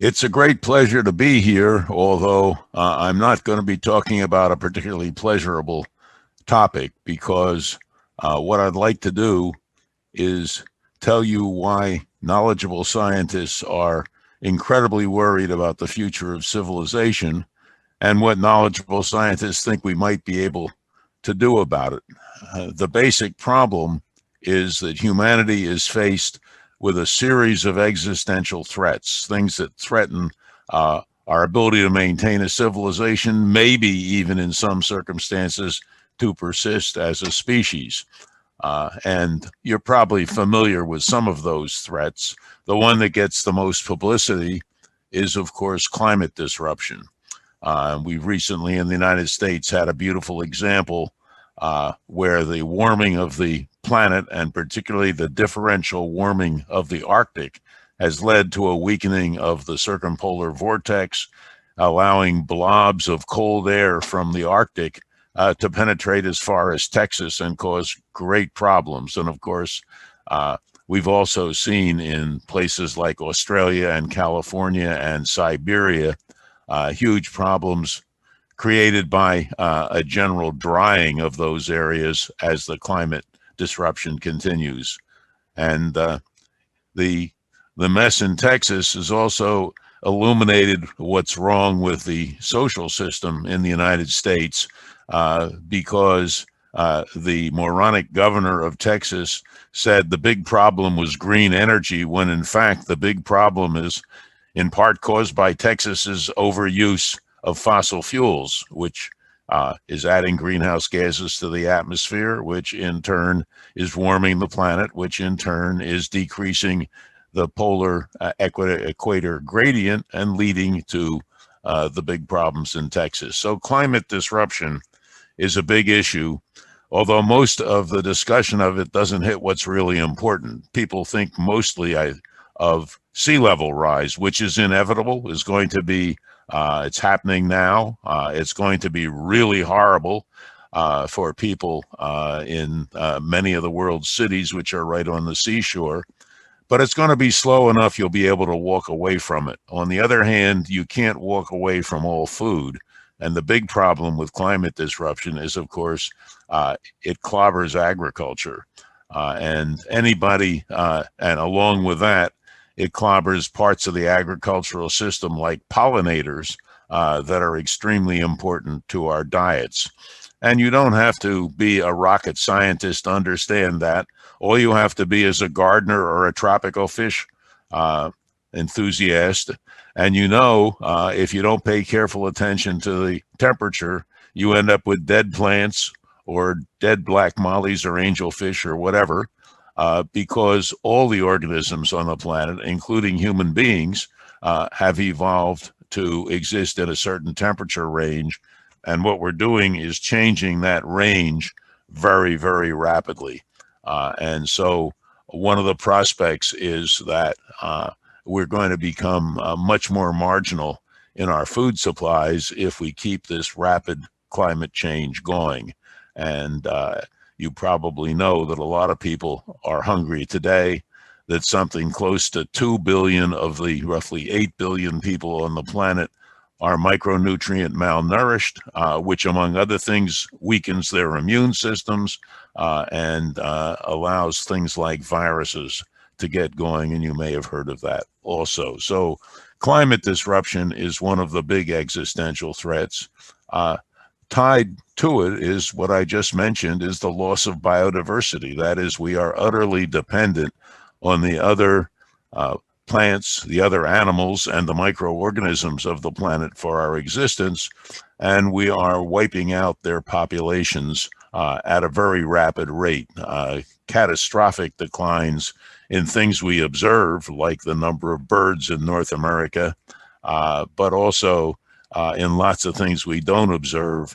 It's a great pleasure to be here, although I'm not going to be talking about a particularly pleasurable topic because what I'd like to do is tell you why knowledgeable scientists are incredibly worried about the future of civilization and what knowledgeable scientists think we might be able to do about it. The basic problem is that humanity is faced with a series of existential threats, things that threaten our ability to maintain a civilization, maybe even in some circumstances to persist as a species. And you're probably familiar with some of those threats. The one that gets the most publicity is, of course, climate disruption. We've recently in the United States had a beautiful example where the warming of the planet, and particularly the differential warming of the Arctic, has led to a weakening of the circumpolar vortex, allowing blobs of cold air from the Arctic to penetrate as far as Texas and cause great problems. And of course, we've also seen in places like Australia and California and Siberia huge problems created by a general drying of those areas as the climate disruption continues. And the mess in Texas has also illuminated what's wrong with the social system in the United States because the moronic governor of Texas said the big problem was green energy, when in fact the big problem is in part caused by Texas's overuse of fossil fuels, which is adding greenhouse gases to the atmosphere, which in turn is warming the planet, which in turn is decreasing the polar equator gradient and leading to the big problems in Texas. So climate disruption is a big issue, although most of the discussion of it doesn't hit what's really important. People think mostly of sea level rise, which is inevitable, is going to be, it's happening now. It's going to be really horrible for people in many of the world's cities, which are right on the seashore. But it's going to be slow enough you'll be able to walk away from it. On the other hand, you can't walk away from all food. And the big problem with climate disruption is, of course, it clobbers agriculture. And anybody, and along with that, it clobbers parts of the agricultural system like pollinators that are extremely important to our diets. And you don't have to be a rocket scientist to understand that. All you have to be is a gardener or a tropical fish enthusiast. And you know, if you don't pay careful attention to the temperature, you end up with dead plants or dead black mollies or angelfish or whatever, because all the organisms on the planet, including human beings, have evolved to exist at a certain temperature range. And what we're doing is changing that range very, very rapidly. And so one of the prospects is that we're going to become much more marginal in our food supplies if we keep this rapid climate change going. And you probably know that a lot of people are hungry today, that something close to 2 billion of the roughly 8 billion people on the planet are micronutrient malnourished, which among other things weakens their immune systems and allows things like viruses to get going, and you may have heard of that also. So climate disruption is one of the big existential threats. Tied to it is what I just mentioned, is the loss of biodiversity. That is, we are utterly dependent on the other plants, the other animals, and the microorganisms of the planet for our existence, and we are wiping out their populations at a very rapid rate. Catastrophic declines in things we observe, like the number of birds in North America, but also in lots of things we don't observe,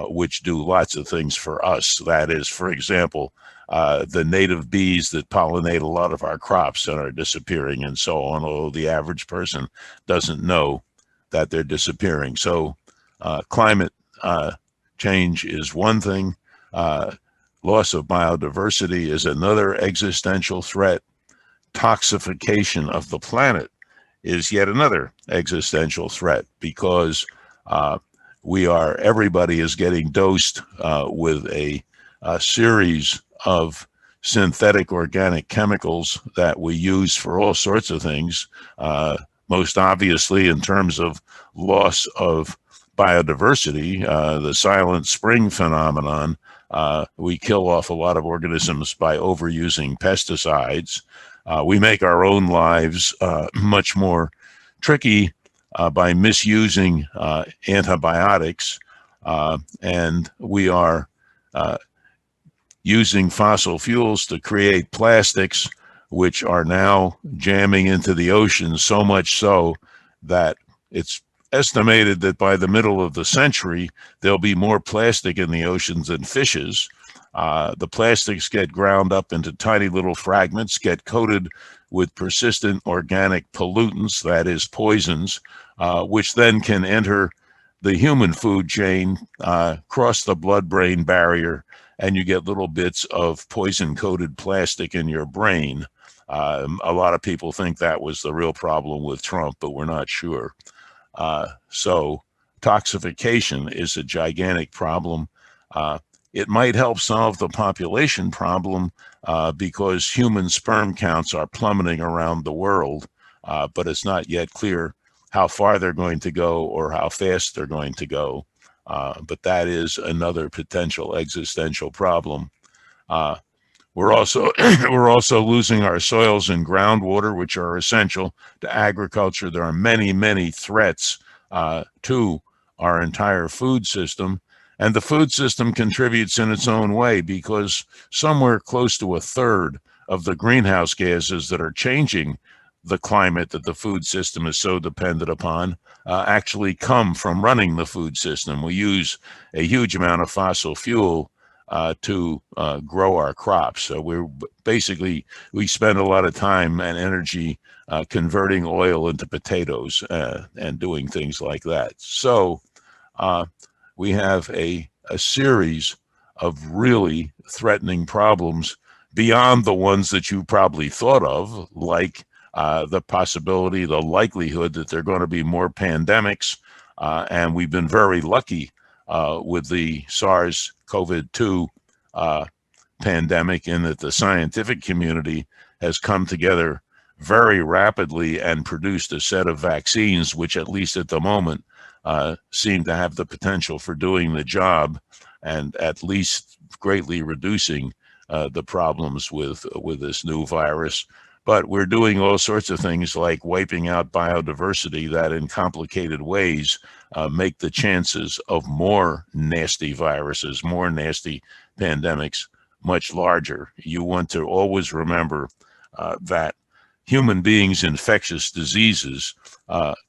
which do lots of things for us. That is, for example, the native bees that pollinate a lot of our crops and are disappearing and so on, although the average person doesn't know that they're disappearing. So climate change is one thing. Loss of biodiversity is another existential threat. Toxification of the planet is yet another existential threat, because everybody is getting dosed with a series of synthetic organic chemicals that we use for all sorts of things, most obviously in terms of loss of biodiversity, the silent spring phenomenon. We kill off a lot of organisms by overusing pesticides. We make our own lives much more tricky by misusing antibiotics, and we are using fossil fuels to create plastics, which are now jamming into the ocean, so much so that it's estimated that by the middle of the century, there'll be more plastic in the oceans than fishes. The plastics get ground up into tiny little fragments, get coated with persistent organic pollutants, that is, poisons, which then can enter the human food chain, cross the blood-brain barrier, and you get little bits of poison-coated plastic in your brain. A lot of people think that was the real problem with Trump, but we're not sure. So toxification is a gigantic problem. It might help solve the population problem because human sperm counts are plummeting around the world, but it's not yet clear how far they're going to go or how fast they're going to go. But that is another potential existential problem. We're also we're also losing our soils and groundwater, which are essential to agriculture. There are many, many threats to our entire food system. And the food system contributes in its own way, because somewhere close to a third of the greenhouse gases that are changing the climate that the food system is so dependent upon actually come from running the food system. We use a huge amount of fossil fuel to grow our crops. So we spend a lot of time and energy converting oil into potatoes and doing things like that. So we have a series of really threatening problems beyond the ones that you probably thought of, like the possibility, the likelihood that there are going to be more pandemics. And we've been very lucky with the SARS-CoV-2 pandemic, in that the scientific community has come together very rapidly and produced a set of vaccines, which at least at the moment seem to have the potential for doing the job and at least greatly reducing the problems with this new virus. But we're doing all sorts of things like wiping out biodiversity that in complicated ways make the chances of more nasty viruses, more nasty pandemics much larger. You want to always remember that human beings' infectious diseases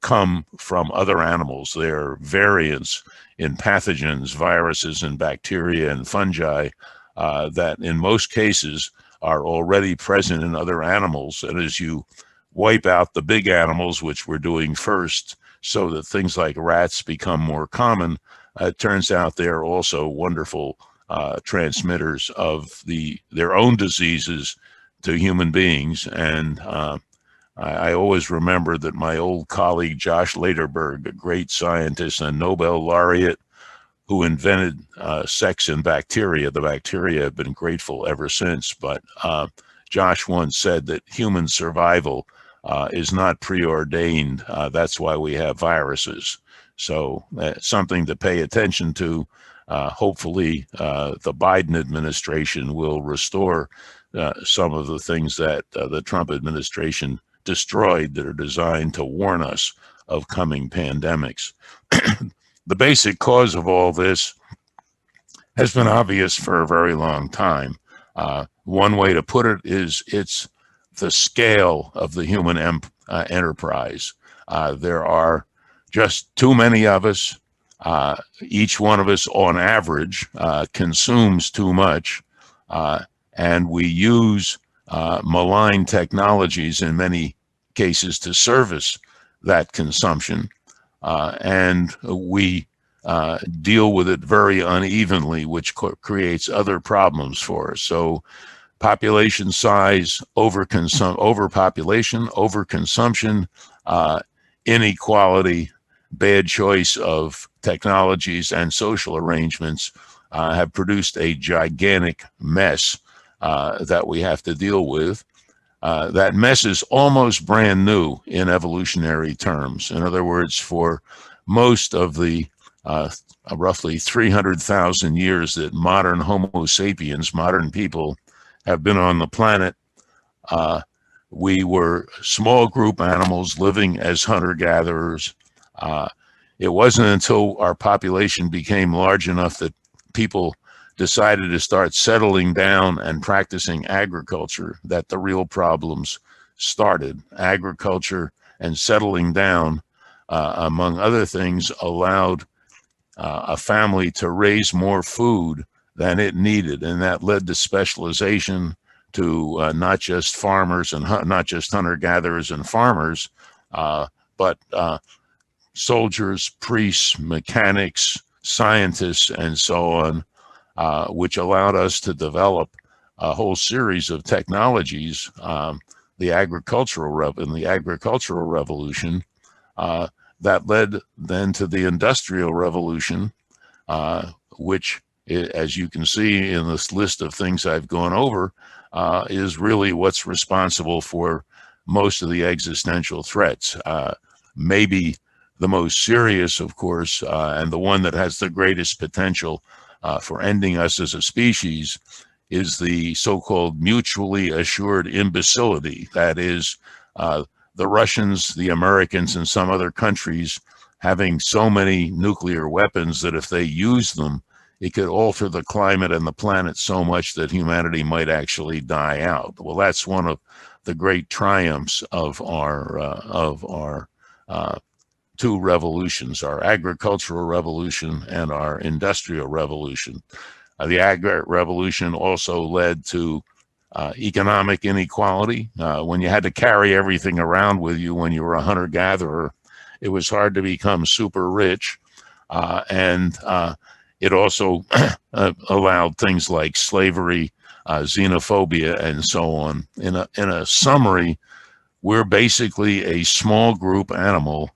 come from other animals. They're variants in pathogens, viruses, and bacteria and fungi that in most cases are already present in other animals. And as you wipe out the big animals, which we're doing first, so that things like rats become more common, it turns out they're also wonderful transmitters of their own diseases to human beings. And I always remember that my old colleague, Josh Lederberg, a great scientist and Nobel laureate who invented sex in bacteria. The bacteria have been grateful ever since, but Josh once said that human survival is not preordained. That's why we have viruses. So something to pay attention to. Hopefully, the Biden administration will restore some of the things that the Trump administration destroyed, that are designed to warn us of coming pandemics. The basic cause of all this has been obvious for a very long time. One way to put it is it's the scale of the human enterprise. There are just too many of us. Each one of us, on average, consumes too much, and we use malign technologies in many cases to service that consumption. And we deal with it very unevenly, which creates other problems for us. So population size, overpopulation, overconsumption, inequality, bad choice of technologies and social arrangements have produced a gigantic mess that we have to deal with. That mess is almost brand new in evolutionary terms. In other words, for most of the roughly 300,000 years that modern Homo sapiens, modern people, have been on the planet, we were small group animals living as hunter-gatherers. It wasn't until our population became large enough that people decided to start settling down and practicing agriculture that the real problems started. Agriculture and settling down, among other things, allowed a family to raise more food than it needed, and that led to specialization, to not just farmers and not just hunter-gatherers and farmers, but soldiers, priests, mechanics, scientists, and so on, which allowed us to develop a whole series of technologies, the agricultural revolution, that led then to the Industrial Revolution, which, as you can see in this list of things I've gone over, is really what's responsible for most of the existential threats. Maybe the most serious, of course, and the one that has the greatest potential for ending us as a species, is the so-called mutually assured imbecility. That is, the Russians, the Americans, and some other countries having so many nuclear weapons that if they use them, it could alter the climate and the planet so much that humanity might actually die out. Well, that's one of the great triumphs of our two revolutions, our agricultural revolution and our industrial revolution. The agri revolution also led to economic inequality. When you had to carry everything around with you when you were a hunter-gatherer, it was hard to become super rich. And it also allowed things like slavery, xenophobia, and so on. In a summary, we're basically a small group animal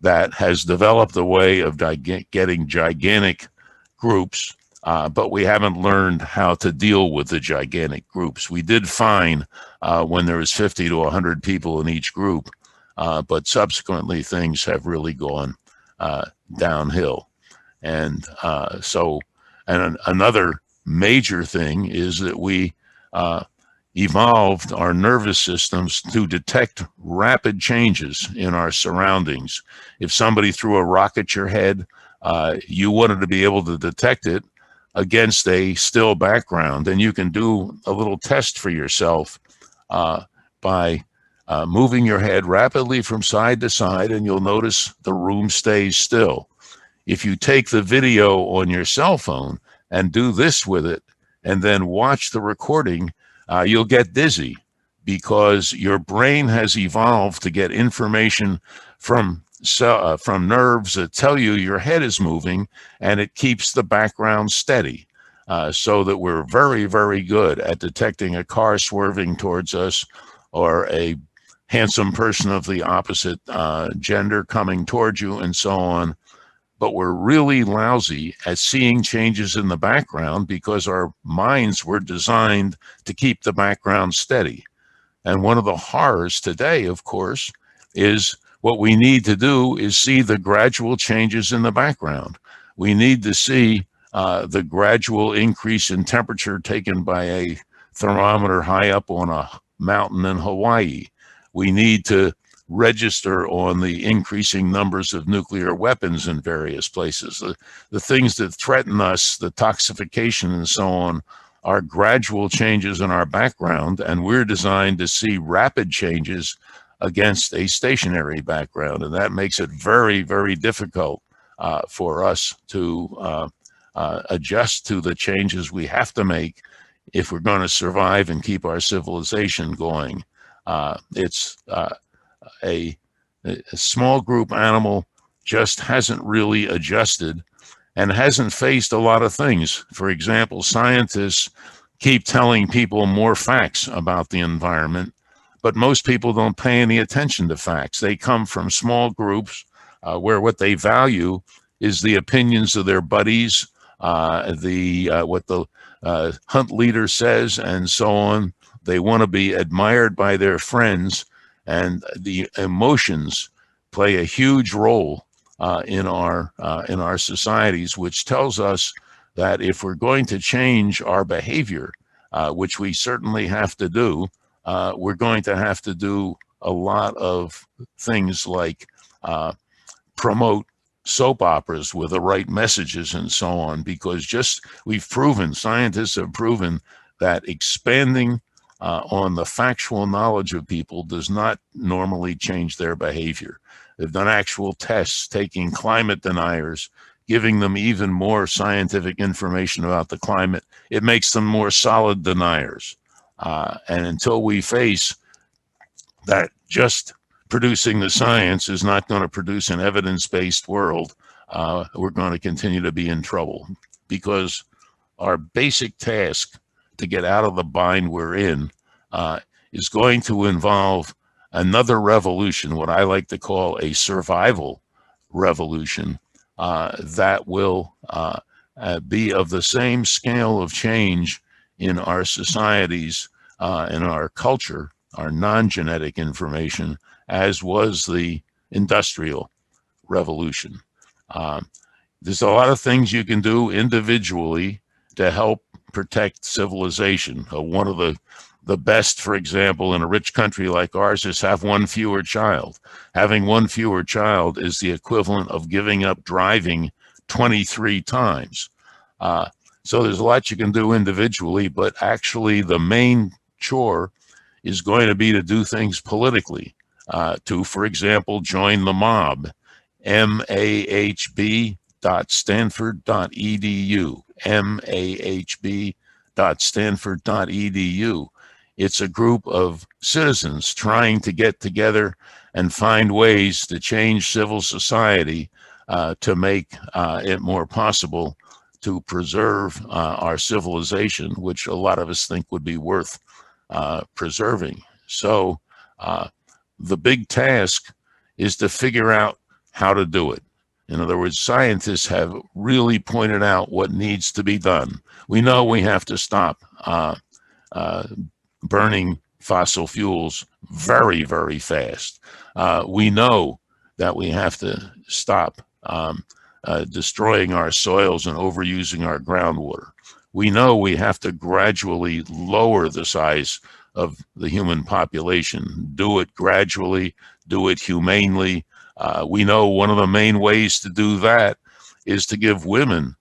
that has developed a way of getting gigantic groups, but we haven't learned how to deal with the gigantic groups. We did fine when there was 50 to 100 people in each group, but subsequently things have really gone downhill. And another major thing is that we evolved our nervous systems to detect rapid changes in our surroundings. If somebody threw a rock at your head, you wanted to be able to detect it against a still background. And you can do a little test for yourself by moving your head rapidly from side to side, and you'll notice the room stays still. If you take the video on your cell phone and do this with it, and then watch the recording, you'll get dizzy because your brain has evolved to get information from nerves that tell you your head is moving, and it keeps the background steady. So that we're very, very good at detecting a car swerving towards us or a handsome person of the opposite gender coming towards you and so on. But we're really lousy at seeing changes in the background because our minds were designed to keep the background steady. And one of the horrors today, of course, is what we need to do is see the gradual changes in the background. We need to see the gradual increase in temperature taken by a thermometer high up on a mountain in Hawaii. We need to register on the increasing numbers of nuclear weapons in various places. The things that threaten us, the toxification and so on, are gradual changes in our background, and we're designed to see rapid changes against a stationary background. And that makes it very, very difficult for us to adjust to the changes we have to make if we're going to survive and keep our civilization going. A small group animal just hasn't really adjusted and hasn't faced a lot of things. For example, scientists keep telling people more facts about the environment, but most people don't pay any attention to facts. They come from small groups where what they value is the opinions of their buddies, what the hunt leader says, and so on. They want to be admired by their friends, and the emotions play a huge role in our societies, which tells us that if we're going to change our behavior, which we certainly have to do, we're going to have to do a lot of things like promote soap operas with the right messages and so on, because scientists have proven that expanding on the factual knowledge of people does not normally change their behavior. They've done actual tests taking climate deniers, giving them even more scientific information about the climate. It makes them more solid deniers. And until we face that just producing the science is not going to produce an evidence-based world, we're going to continue to be in trouble, because our basic task to get out of the bind we're in is going to involve another revolution, what I like to call a survival revolution, that will be of the same scale of change in our societies, in our culture, our non-genetic information, as was the Industrial Revolution. There's a lot of things you can do individually to help protect civilization. One of the best, for example, in a rich country like ours, is have one fewer child. Having one fewer child is the equivalent of giving up driving 23 times. So there's a lot you can do individually, but actually the main chore is going to be to do things politically, to, for example, join the mob. mahb.stanford.edu, mahb.stanford.edu. It's a group of citizens trying to get together and find ways to change civil society to make it more possible to preserve our civilization, which a lot of us think would be worth preserving. So the big task is to figure out how to do it. In other words, scientists have really pointed out what needs to be done. We know we have to stop burning fossil fuels very, very fast. We know that we have to stop destroying our soils and overusing our groundwater. We know we have to gradually lower the size of the human population. Do it gradually, do it humanely. We know one of the main ways to do that is to give women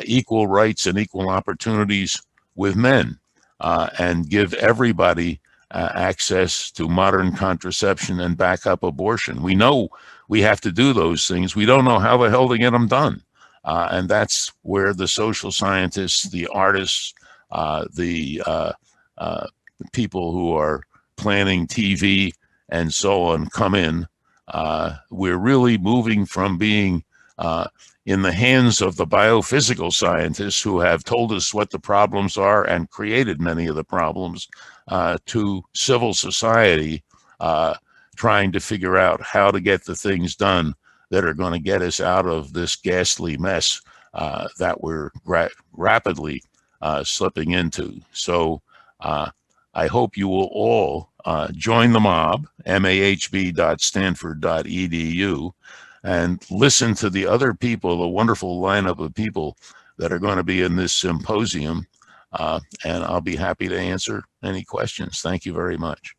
equal rights and equal opportunities with men, and give everybody access to modern contraception and backup abortion. We know we have to do those things. We don't know how the hell to get them done. And that's where the social scientists, the artists, the people who are planning TV and so on come in. We're really moving from being in the hands of the biophysical scientists who have told us what the problems are and created many of the problems, to civil society trying to figure out how to get the things done that are going to get us out of this ghastly mess that we're rapidly slipping into. So I hope you will all join the mob, mahb.stanford.edu, and listen to the other people, the wonderful lineup of people that are going to be in this symposium. And I'll be happy to answer any questions. Thank you very much.